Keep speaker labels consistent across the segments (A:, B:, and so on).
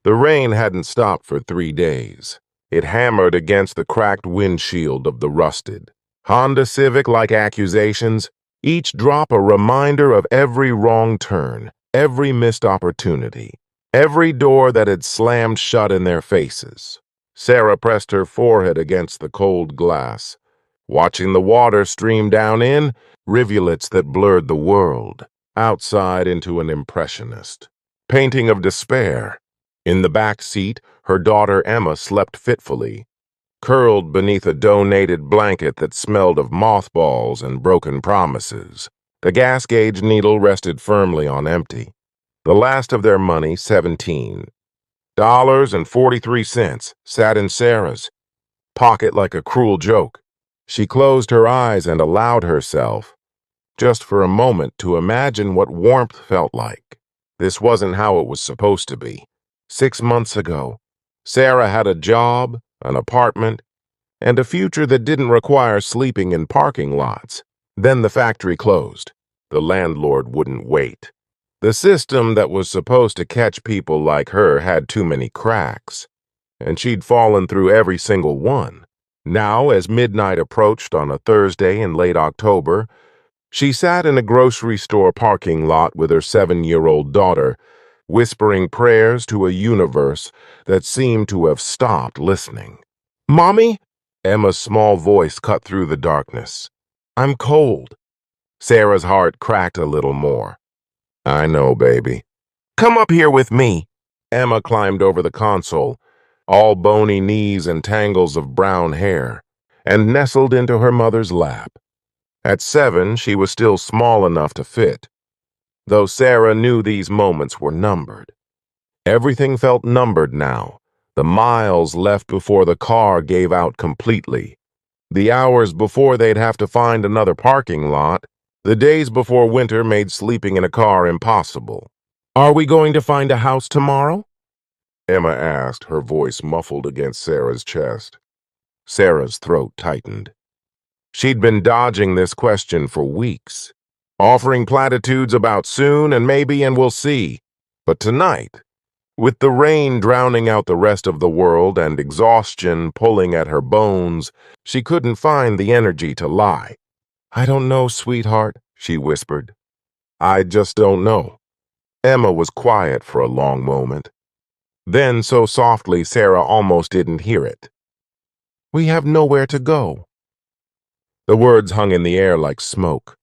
A: The rain hadn't stopped for 3 days. It hammered against the cracked windshield of the rusted Honda Civic like accusations, each drop a reminder of every wrong turn, every missed opportunity, every door that had slammed shut in their faces. Sarah pressed her forehead against the cold glass, watching the water stream down in rivulets that blurred the world outside into an impressionist painting of despair. In the back seat, her daughter Emma slept fitfully, curled beneath a donated blanket that smelled of mothballs and broken promises. The gas gauge needle rested firmly on empty. The last of their money, $17.43, sat in Sarah's pocket like a cruel joke. She closed her eyes and allowed herself, just for a moment, to imagine what warmth felt like. This wasn't how it was supposed to be. 6 months ago, Sarah had a job, an apartment, and a future that didn't require sleeping in parking lots. Then the factory closed. The landlord wouldn't wait. The system that was supposed to catch people like her had too many cracks, and she'd fallen through every single one. Now, as midnight approached on a Thursday in late October, she sat in a grocery store parking lot with her 7-year-old daughter, whispering prayers to a universe that seemed to have stopped listening. "Mommy?" Emma's small voice cut through the darkness. "I'm cold." Sarah's heart cracked a little more. "I know, baby." "Come up here with me." Emma climbed over the console, all bony knees and tangles of brown hair, and nestled into her mother's lap. At 7, she was still small enough to fit, though Sarah knew these moments were numbered. Everything felt numbered now. The miles left before the car gave out completely, the hours before they'd have to find another parking lot, the days before winter made sleeping in a car impossible. "Are we going to find a house tomorrow?" Emma asked, her voice muffled against Sarah's chest. Sarah's throat tightened. She'd been dodging this question for weeks, offering platitudes about soon and maybe and we'll see. But tonight, with the rain drowning out the rest of the world and exhaustion pulling at her bones, she couldn't find the energy to lie. "I don't know, sweetheart," she whispered. "I just don't know." Emma was quiet for a long moment. Then, so softly Sarah almost didn't hear it. "We have nowhere to go." The words hung in the air like smoke,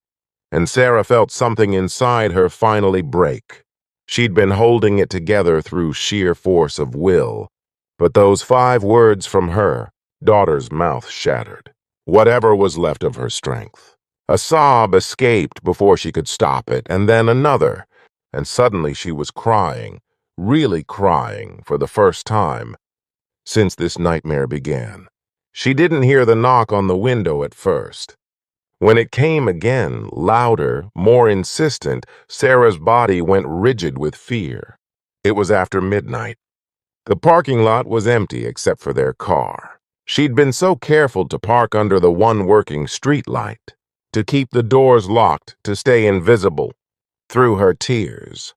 A: and Sarah felt something inside her finally break. She'd been holding it together through sheer force of will, but those 5 words from her daughter's mouth shattered whatever was left of her strength. A sob escaped before she could stop it, and then another, and suddenly she was crying, really crying for the first time since this nightmare began. She didn't hear the knock on the window at first. When it came again, louder, more insistent, Sarah's body went rigid with fear. It was after midnight. The parking lot was empty except for their car. She'd been so careful to park under the one working street light, to keep the doors locked, to stay invisible. Through her tears,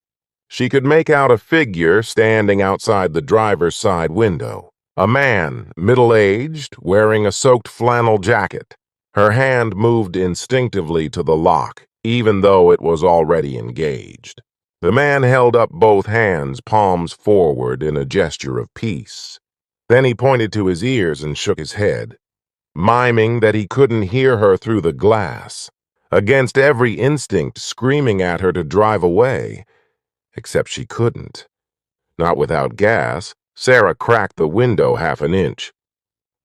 A: she could make out a figure standing outside the driver's side window. A man, middle-aged, wearing a soaked flannel jacket. Her hand moved instinctively to the lock, even though it was already engaged. The man held up both hands, palms forward, in a gesture of peace. Then he pointed to his ears and shook his head, miming that he couldn't hear her through the glass, against every instinct screaming at her to drive away. Except she couldn't. Not without gas. Sarah cracked the window half an inch.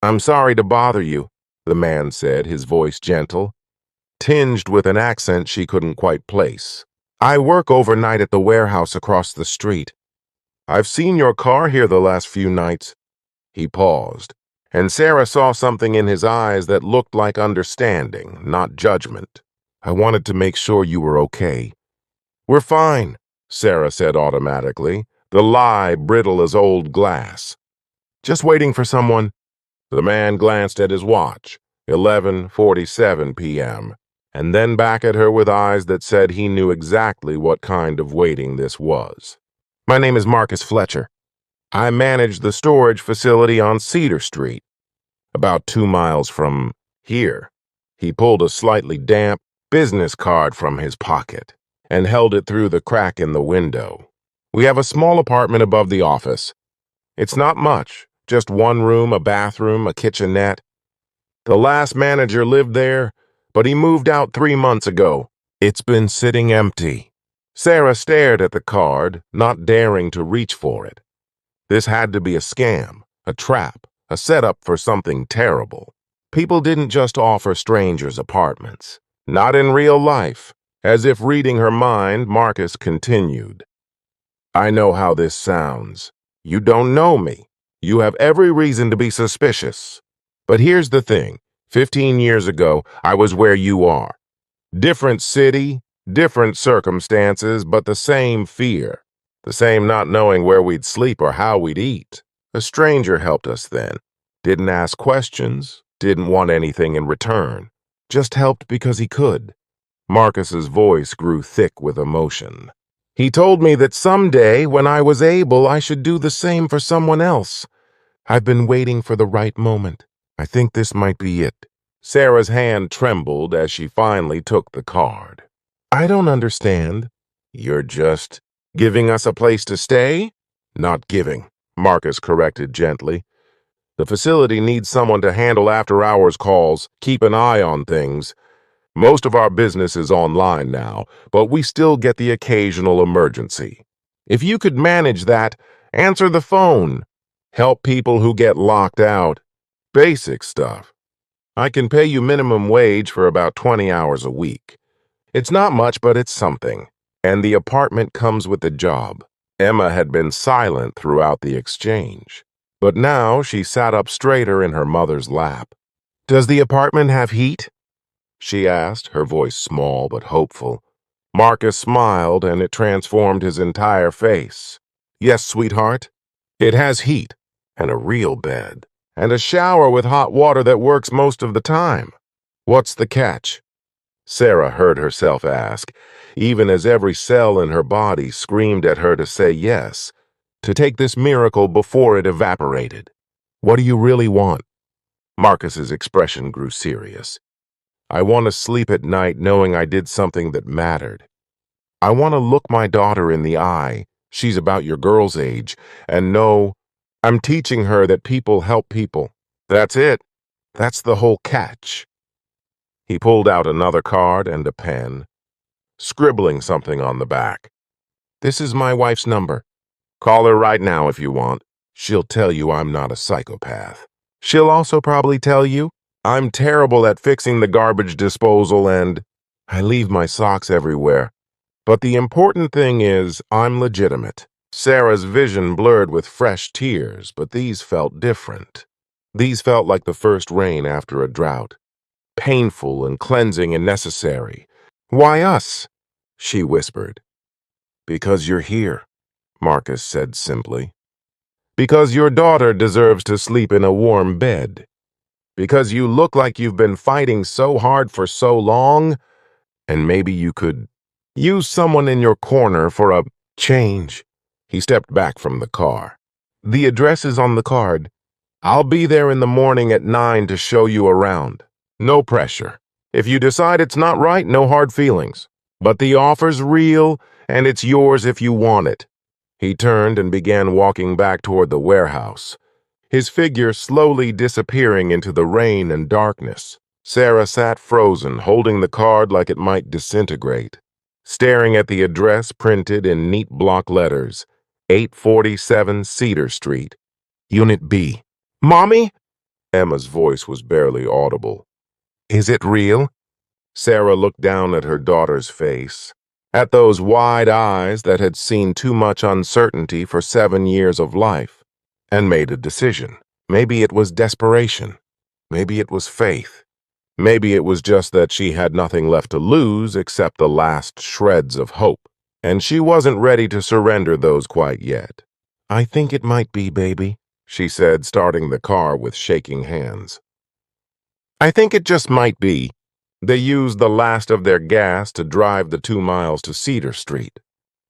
A: "I'm sorry to bother you," the man said, his voice gentle, tinged with an accent she couldn't quite place. "I work overnight at the warehouse across the street. I've seen your car here the last few nights." He paused, and Sarah saw something in his eyes that looked like understanding, not judgment. "I wanted to make sure you were okay." "We're fine," Sarah said automatically, the lie brittle as old glass. "Just waiting for someone." The man glanced at his watch, 11:47 p.m., and then back at her with eyes that said he knew exactly what kind of waiting this was. "My name is Marcus Fletcher." I manage the storage facility on Cedar Street, about 2 miles from here." He pulled a slightly damp business card from his pocket and held it through the crack in the window. "We have a small apartment above the office. It's not much, just one room, a bathroom, a kitchenette. The last manager lived there, but he moved out 3 months ago. It's been sitting empty." Sarah stared at the card, not daring to reach for it. This had to be a scam, a trap, a setup for something terrible. People didn't just offer strangers apartments. Not in real life. As if reading her mind, Marcus continued. "I know how this sounds. You don't know me. You have every reason to be suspicious. But here's the thing. 15 years ago, I was where you are. Different city, different circumstances, but the same fear. The same not knowing where we'd sleep or how we'd eat. A stranger helped us then. Didn't ask questions, didn't want anything in return. Just helped because he could." Marcus's voice grew thick with emotion. "He told me that someday, when I was able, I should do the same for someone else. I've been waiting for the right moment. I think this might be it." Sarah's hand trembled as she finally took the card. "I don't understand." "You're just giving us a place to stay?" "Not giving," Marcus corrected gently. "The facility needs someone to handle after-hours calls, keep an eye on things. Most of our business is online now, but we still get the occasional emergency. If you could manage that, answer the phone, help people who get locked out, basic stuff. I can pay you minimum wage for about 20 hours a week. It's not much, but it's something. And the apartment comes with the job." Emma had been silent throughout the exchange, but now she sat up straighter in her mother's lap. "Does the apartment have heat?" she asked, her voice small but hopeful. Marcus smiled, and it transformed his entire face. "Yes, sweetheart. It has heat, and a real bed, and a shower with hot water that works most of the time." "What's the catch?" Sarah heard herself ask, even as every cell in her body screamed at her to say yes, to take this miracle before it evaporated. "What do you really want?" Marcus's expression grew serious. "I want to sleep at night knowing I did something that mattered. I want to look my daughter in the eye, she's about your girl's age, and know I'm teaching her that people help people. That's it. That's the whole catch." He pulled out another card and a pen, scribbling something on the back. "This is my wife's number. Call her right now if you want. She'll tell you I'm not a psychopath. She'll also probably tell you I'm terrible at fixing the garbage disposal and I leave my socks everywhere. But the important thing is I'm legitimate." Sarah's vision blurred with fresh tears, but these felt different. These felt like the first rain after a drought. Painful and cleansing and necessary. "Why us?" she whispered. "Because you're here," Marcus said simply. "Because your daughter deserves to sleep in a warm bed. Because you look like you've been fighting so hard for so long, and maybe you could use someone in your corner for a change." He stepped back from the car. "The address is on the card. I'll be there in the morning at 9 to show you around. No pressure. If you decide it's not right, no hard feelings. But the offer's real, and it's yours if you want it." He turned and began walking back toward the warehouse, his figure slowly disappearing into the rain and darkness. Sarah sat frozen, holding the card like it might disintegrate, staring at the address printed in neat block letters, 847 Cedar Street, Unit B. "Mommy?" Emma's voice was barely audible. "Is it real?" Sarah looked down at her daughter's face, at those wide eyes that had seen too much uncertainty for 7 years of life, and made a decision. Maybe it was desperation. Maybe it was faith. Maybe it was just that she had nothing left to lose except the last shreds of hope, and she wasn't ready to surrender those quite yet. "I think it might be, baby," she said, starting the car with shaking hands. "I think it just might be." They used the last of their gas to drive the 2 miles to Cedar Street.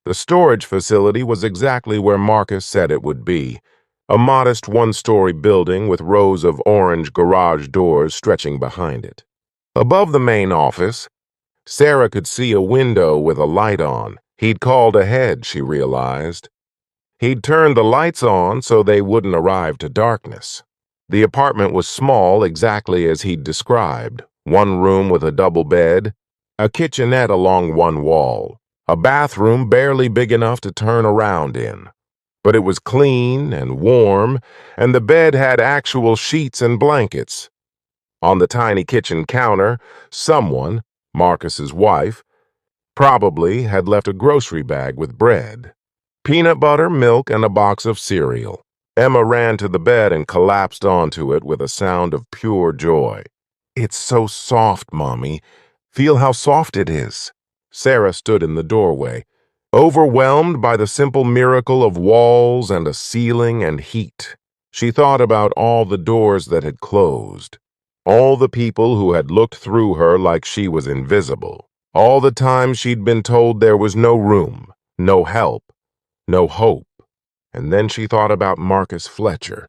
A: The storage facility was exactly where Marcus said it would be, a modest one-story building with rows of orange garage doors stretching behind it. Above the main office, Sarah could see a window with a light on. He'd called ahead, she realized. He'd turned the lights on so they wouldn't arrive to darkness. The apartment was small, exactly as he'd described. One room with a double bed, a kitchenette along one wall, a bathroom barely big enough to turn around in. But it was clean and warm, and the bed had actual sheets and blankets. On the tiny kitchen counter, someone, Marcus's wife, probably had left a grocery bag with bread, peanut butter, milk, and a box of cereal. Emma ran to the bed and collapsed onto it with a sound of pure joy. "It's so soft, Mommy. Feel how soft it is." Sarah stood in the doorway, overwhelmed by the simple miracle of walls and a ceiling and heat. She thought about all the doors that had closed, all the people who had looked through her like she was invisible, all the times she'd been told there was no room, no help, no hope. And then she thought about Marcus Fletcher,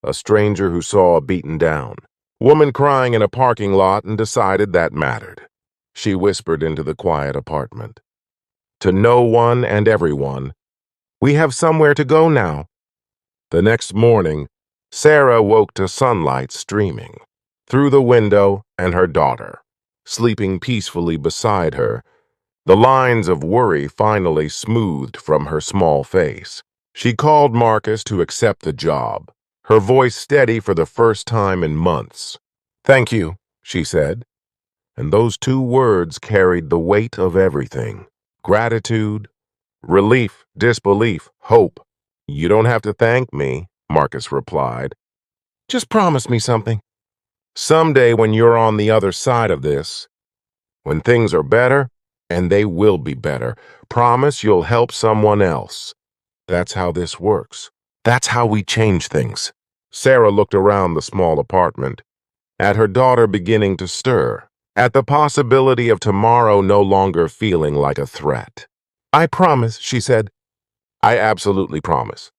A: a stranger who saw a beaten down woman crying in a parking lot and decided that mattered. She whispered into the quiet apartment. To no one and everyone, "We have somewhere to go now." The next morning, Sarah woke to sunlight streaming through the window and her daughter, sleeping peacefully beside her, the lines of worry finally smoothed from her small face. She called Marcus to accept the job, her voice steady for the first time in months. "Thank you," she said, and those two words carried the weight of everything. Gratitude, relief, disbelief, hope. "You don't have to thank me," Marcus replied. "Just promise me something. Someday when you're on the other side of this, when things are better, and they will be better, promise you'll help someone else. That's how this works. That's how we change things." Sarah looked around the small apartment, at her daughter beginning to stir, at the possibility of tomorrow no longer feeling like a threat. "I promise," she said. "I absolutely promise."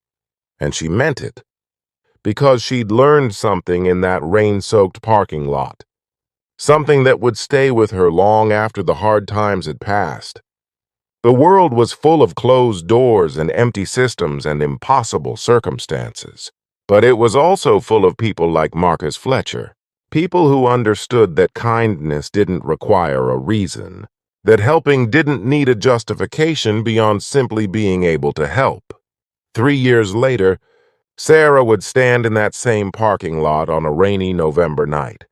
A: And she meant it, because she'd learned something in that rain-soaked parking lot, something that would stay with her long after the hard times had passed. The world was full of closed doors and empty systems and impossible circumstances. But it was also full of people like Marcus Fletcher, people who understood that kindness didn't require a reason, that helping didn't need a justification beyond simply being able to help. 3 years later, Sarah would stand in that same parking lot on a rainy November night,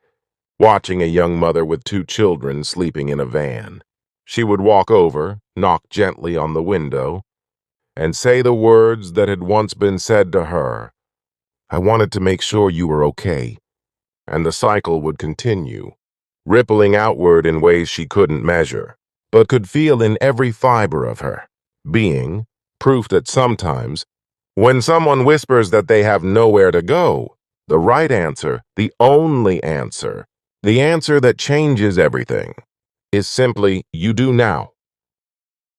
A: watching a young mother with two children sleeping in a van. She would walk over, knock gently on the window, and say the words that had once been said to her. "I wanted to make sure you were okay." And the cycle would continue, rippling outward in ways she couldn't measure, but could feel in every fiber of her being, proof that sometimes, when someone whispers that they have nowhere to go, the right answer, the only answer, the answer that changes everything, is simply, "You do now."